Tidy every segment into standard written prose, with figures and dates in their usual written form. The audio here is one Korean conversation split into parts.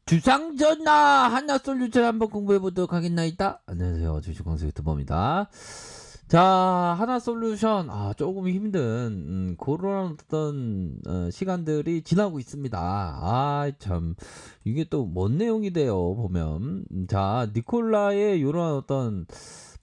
주상전나 하나솔루션 한번 공부해보도록 하겠나이다. 안녕하세요, 주식공수 유튜버입니다. 자, 하나솔루션 조금 힘든 그런 어떤 시간들이 지나고 있습니다. 참 이게 또 뭔 내용이 돼요 보면. 자, 니콜라의 요런 어떤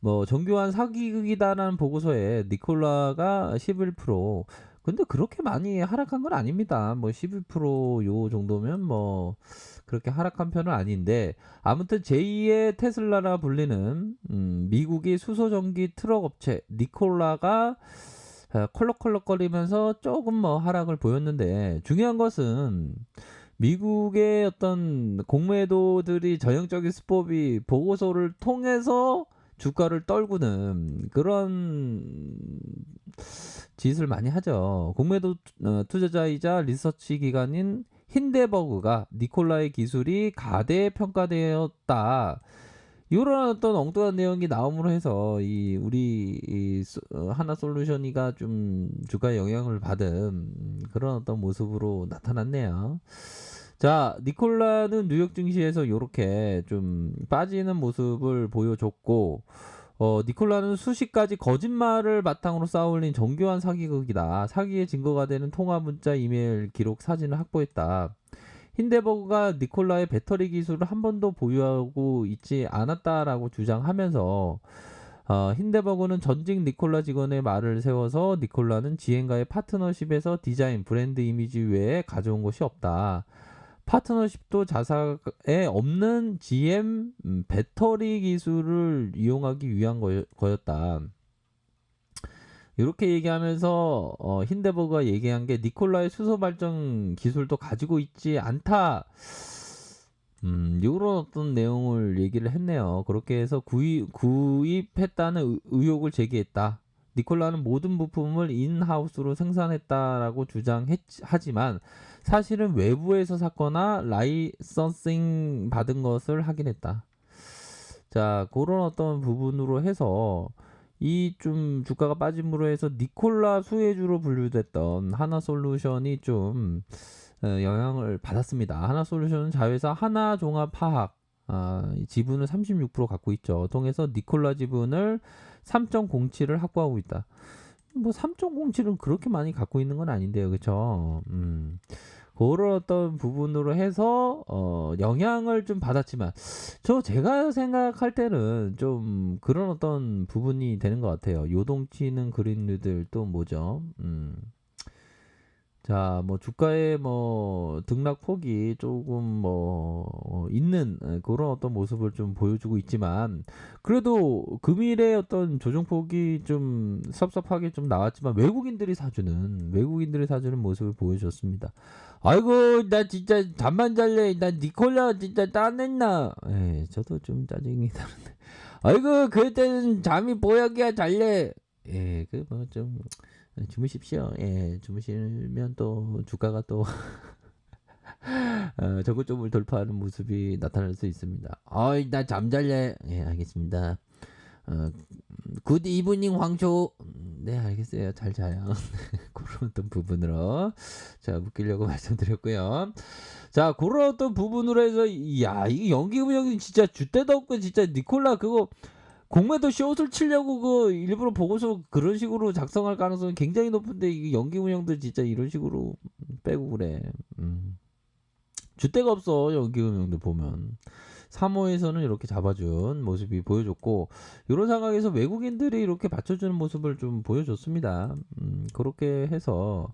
뭐 정교한 사기극이다라는 보고서에 니콜라가 11%, 근데 그렇게 많이 하락한 건 아닙니다. 뭐 11%요 정도면 뭐 그렇게 하락한 편은 아닌데, 아무튼 제2의 테슬라라 불리는 미국의 수소전기 트럭 업체 니콜라가 컬럭컬럭거리면서 조금 뭐 하락을 보였는데, 중요한 것은 미국의 어떤 공매도들이 전형적인 수법이 보고서를 통해서 주가를 떨구는 그런 짓을 많이 하죠. 공매도 투자자이자 리서치 기관인 힌데버그가 니콜라의 기술이 가대평가되었다, 이런 어떤 엉뚱한 내용이 나옴으로 해서 이 우리 하나 솔루션이가 좀 주가에 영향을 받은 그런 어떤 모습으로 나타났네요. 자, 니콜라는 뉴욕 증시에서 이렇게 좀 빠지는 모습을 보여줬고, 니콜라는 수십 가지 거짓말을 바탕으로 쌓아올린 정교한 사기극이다. 사기의 증거가 되는 통화 문자, 이메일 기록, 사진을 확보했다. 힌데버그가 니콜라의 배터리 기술을 한 번도 보유하고 있지 않았다라고 주장하면서, 힌데버그는 전직 니콜라 직원의 말을 세워서 니콜라는 지엔과의 파트너십에서 디자인, 브랜드 이미지 외에 가져온 것이 없다. 파트너십도 자사에 없는 GM 배터리 기술을 이용하기 위한 거였다. 이렇게 얘기하면서 힌데버그가 얘기한 게 니콜라의 수소 발전 기술도 가지고 있지 않다. 이런 어떤 내용을 얘기를 했네요. 그렇게 해서 구입했다는 의혹을 제기했다. 니콜라는 모든 부품을 인하우스로 생산했다라고 주장하지만 사실은 외부에서 샀거나 라이선싱 받은 것을 확인했다. 자, 그런 어떤 부분으로 해서 이 좀 주가가 빠짐으로 해서 니콜라 수혜주로 분류됐던 하나솔루션이 좀 영향을 받았습니다. 하나솔루션은 자회사 하나종합화학 지분을 36% 갖고 있죠. 통해서 니콜라 지분을 3.07을 확보하고 있다. 뭐 3.07은 그렇게 많이 갖고 있는 건 아닌데요, 그렇죠? 그런 어떤 부분으로 해서 영향을 좀 받았지만, 제가 생각할 때는 좀 그런 어떤 부분이 되는 것 같아요. 요동치는 그린류들 또 뭐죠? 자, 뭐 주가의 뭐 등락폭이 조금 뭐 있는 그런 어떤 모습을 좀 보여주고 있지만, 그래도 금일의 어떤 조정폭이 좀 섭섭하게 좀 나왔지만 외국인들이 사주는 모습을 보여줬습니다. 아이고, 나 진짜 잠만 잘래. 나 니콜라 진짜 따냈나. 저도 좀 짜증이 나는데. 아이고, 그때는 잠이 보약이야 잘래. 그 뭐 좀 주무십시오. 주무시면 또 주가가 또 저고점을 돌파하는 모습이 나타날 수 있습니다. 어이, 나 잠잘래. 알겠습니다. 굿 이브닝 황초. 네, 알겠어요. 잘 자요. 그런 어떤 부분으로 자 묶이려고 말씀드렸고요. 자, 그런 어떤 부분으로 해서 이게 연기금 형이 진짜 줏대도 없고, 진짜 니콜라 그거 공매도 숏을 치려고 그 일부러 보고서 그런 식으로 작성할 가능성이 굉장히 높은데, 이게 연기금형들 진짜 이런 식으로 빼고 그래. 줏대가 없어 연기금형들 보면. 3호에서는 이렇게 잡아준 모습이 보여줬고, 이런 상황에서 외국인들이 이렇게 받쳐주는 모습을 좀 보여줬습니다. 그렇게 해서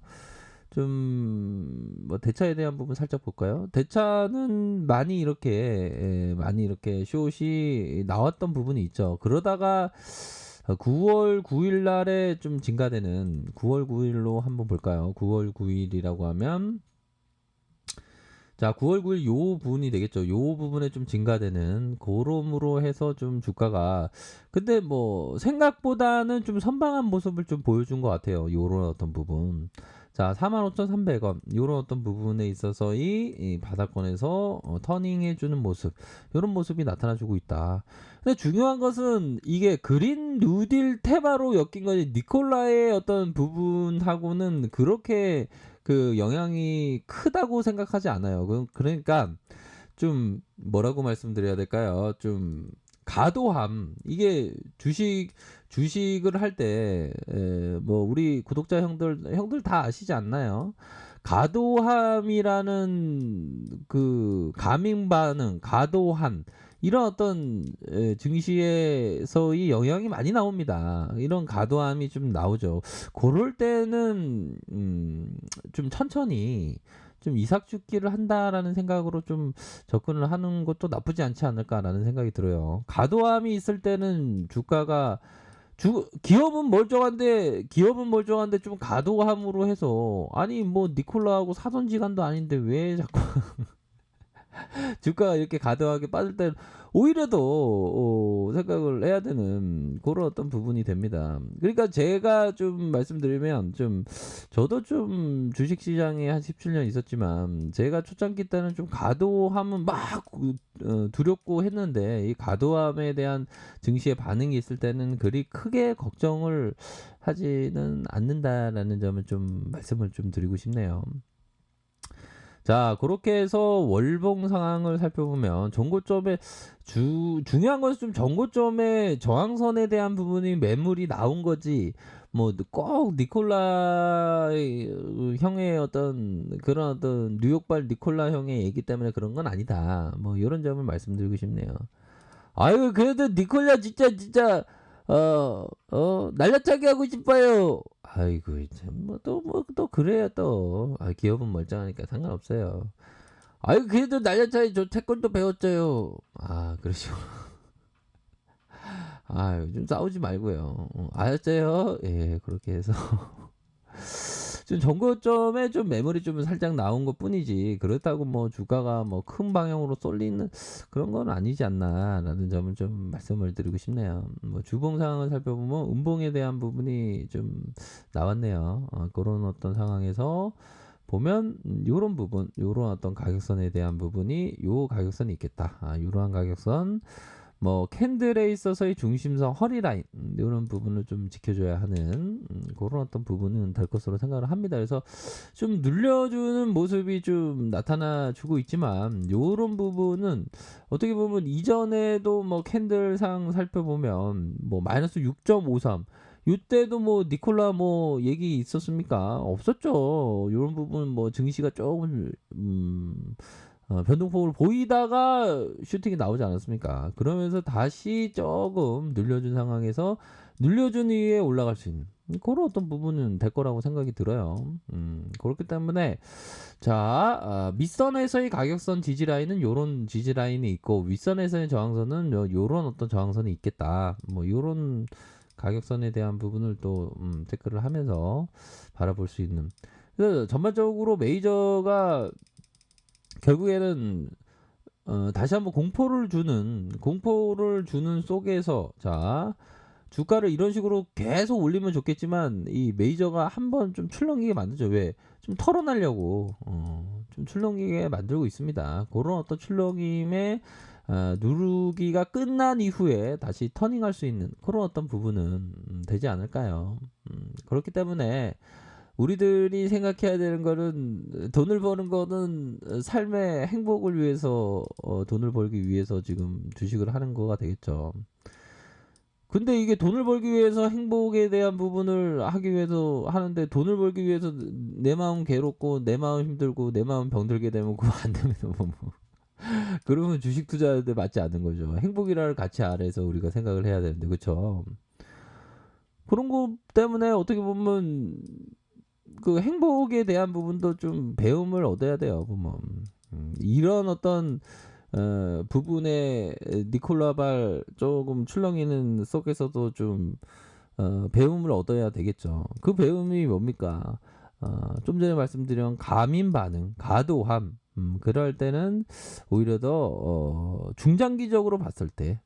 좀 뭐 대차에 대한 부분 살짝 볼까요? 대차는 많이 이렇게 숏이 나왔던 부분이 있죠. 그러다가 9월 9일 날에 좀 증가되는, 9월 9일로 한번 볼까요? 9월 9일이라고 하면, 자, 9월 9일 요 부분이 되겠죠. 요 부분에 좀 증가되는 그럼으로 해서 좀 주가가, 근데 뭐 생각보다는 좀 선방한 모습을 좀 보여준 것 같아요. 요런 어떤 부분. 자, 45,300원 요런 어떤 부분에 있어서 이 바닥권에서 터닝해주는 모습, 요런 모습이 나타나주고 있다. 근데 중요한 것은 이게 그린 뉴딜 테마로 엮인 거지, 니콜라의 어떤 부분하고는 그렇게 그 영향이 크다고 생각하지 않아요. 그러니까 좀 뭐라고 말씀드려야 될까요? 좀 과도함. 이게 주식을 할 때 뭐 우리 구독자 형들 다 아시지 않나요? 과도함이라는 그 가민 반응, 과도한 이런 어떤 증시에서의 영향이 많이 나옵니다. 이런 과도함이 좀 나오죠. 고럴 때는 좀 천천히 좀 이삭죽기를 한다라는 생각으로 좀 접근을 하는 것도 나쁘지 않지 않을까라는 생각이 들어요. 과도함이 있을 때는 주가가 기업은 멀쩡한데 좀 과도함으로 해서 아니 뭐 니콜라하고 사돈지간도 아닌데 왜 자꾸 주가가 이렇게 과도하게 빠질 때 오히려 더 생각을 해야 되는 그런 어떤 부분이 됩니다. 그러니까 제가 좀 말씀드리면 좀 저도 좀 주식시장에 한 17년 있었지만 제가 초창기 때는 좀 과도함은 막 두렵고 했는데 이 과도함에 대한 증시의 반응이 있을 때는 그리 크게 걱정을 하지는 않는다라는 점을 좀 말씀을 좀 드리고 싶네요. 자, 그렇게 해서 월봉 상황을 살펴보면 정고점에 중요한 것은 좀 정고점의 저항선에 대한 부분이 매물이 나온 거지. 뭐 꼭 니콜라 형의 어떤 그런 어떤 뉴욕발 니콜라 형의 얘기 때문에 그런 건 아니다. 뭐 이런 점을 말씀드리고 싶네요. 아유, 그래도 니콜라 진짜 날라차게 하고 싶어요. 아이고, 참, 또 그래요, 또. 아, 기업은 멀쩡하니까 상관없어요. 아이고, 그래도 날라차게 저 태권도 배웠어요. 아, 그러시고. 아, 좀 싸우지 말고요. 알았어요? 예, 그렇게 해서. 좀 정고점에 좀 매물이 좀 살짝 나온 것 뿐이지 그렇다고 뭐 주가가 뭐 큰 방향으로 쏠리는 그런 건 아니지 않나라는 점을 좀 말씀을 드리고 싶네요. 뭐 주봉 상황을 살펴보면 음봉에 대한 부분이 좀 나왔네요. 그런 어떤 상황에서 보면 요런 부분, 요런 어떤 가격선에 대한 부분이 요 가격선이 있겠다. 이러한 가격선 뭐 캔들에 있어서의 중심선 허리 라인 이런 부분을 좀 지켜줘야 하는 그런 어떤 부분은 될 것으로 생각을 합니다. 그래서 좀 눌려주는 모습이 좀 나타나주고 있지만 이런 부분은 어떻게 보면 이전에도 뭐 캔들상 살펴보면 뭐 마이너스 6.53 이때도 뭐 니콜라 뭐 얘기 있었습니까? 없었죠. 이런 부분 뭐 증시가 조금 변동폭을 보이다가 슈팅이 나오지 않았습니까? 그러면서 다시 조금 늘려준 상황에서 늘려준 이후에 올라갈 수 있는 그런 어떤 부분은 될 거라고 생각이 들어요. 그렇기 때문에 자 밑선에서의 가격선 지지라인은 요런 지지라인이 있고 윗선에서의 저항선은 요런 어떤 저항선이 있겠다. 뭐 요런 가격선에 대한 부분을 또 체크를 하면서 바라볼 수 있는 그래서 전반적으로 메이저가 결국에는 다시 한번 공포를 주는 속에서 자 주가를 이런 식으로 계속 올리면 좋겠지만 이 메이저가 한번 좀 출렁이게 만들죠. 왜? 좀 털어내려고 좀 출렁이게 만들고 있습니다. 그런 어떤 출렁임에 누르기가 끝난 이후에 다시 터닝할 수 있는 그런 어떤 부분은 되지 않을까요? 그렇기 때문에 우리들이 생각해야 되는 거는 돈을 버는 거는 삶의 행복을 위해서 돈을 벌기 위해서 지금 주식을 하는 거가 되겠죠. 근데 이게 돈을 벌기 위해서 행복에 대한 부분을 하기 위해서 하는데 돈을 벌기 위해서 내 마음 괴롭고 내 마음 힘들고 내 마음 병들게 되면 그거 안 되면 뭐. 그러면 주식 투자하는데 맞지 않는 거죠. 행복이라는 가치 아래에서 우리가 생각을 해야 되는데 그렇죠. 그런 거 때문에 어떻게 보면 그 행복에 대한 부분도 좀 배움을 얻어야 돼요, 보면. 이런 어떤 부분에 니콜라발 조금 출렁이는 속에서도 좀 배움을 얻어야 되겠죠. 그 배움이 뭡니까? 좀 전에 말씀드린 가민 반응, 과도함. 그럴 때는 오히려 더 중장기적으로 봤을 때,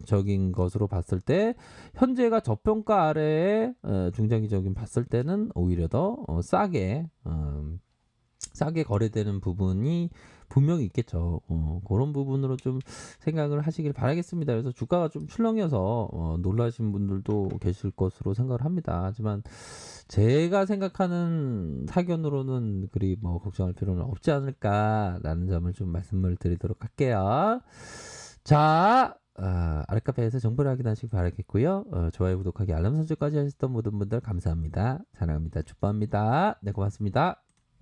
적인 것으로 봤을 때, 현재가 저평가 아래에 중장기적인 봤을 때는 오히려 더 싸게 싸게 거래되는 부분이 분명히 있겠죠. 그런 부분으로 좀 생각을 하시길 바라겠습니다. 그래서 주가가 좀 출렁여서 놀라신 분들도 계실 것으로 생각을 합니다. 하지만 제가 생각하는 사견으로는 그리 뭐 걱정할 필요는 없지 않을까라는 점을 좀 말씀을 드리도록 할게요. 자, 아랫카페에서 정보를 확인하시기 바라겠고요. 좋아요, 구독하기, 알람 설정까지 하셨던 모든 분들 감사합니다. 사랑합니다. 축복합니다. 네, 고맙습니다.